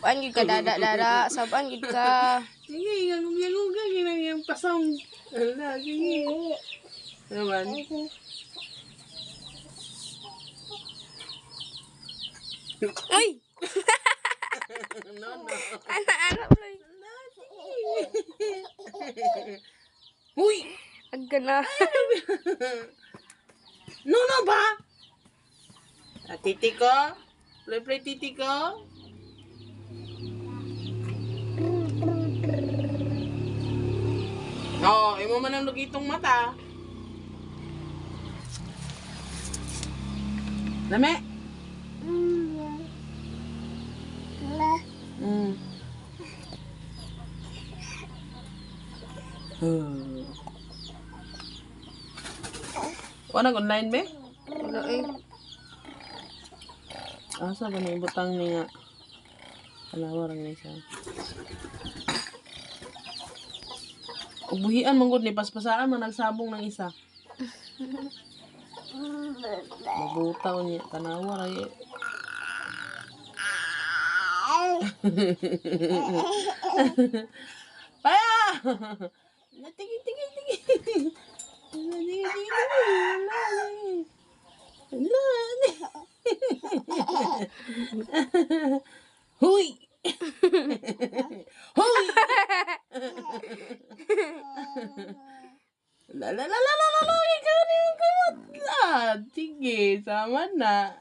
Sabaan gid ka dada. Sabaan gid ka. Sige, gagawin ginang yung pasong. Ala, sige. Naman. Uy! No. Ana uy. Uy! Agka na. No ba? Titi ko? Play titi ko? Oo, imo man ang lugitong mata. Lame? Mm. Wala online be? Wala eh. Asa ba na butang ni nga? Alawar ang isa. Ubuhian manggod ni paspasaan man nagsabong ng isa. Mabutaw niya tanawar ay. Paya! Tigil. Huy! Huy! La, ikaw na yung kamatla. Sige, sama na.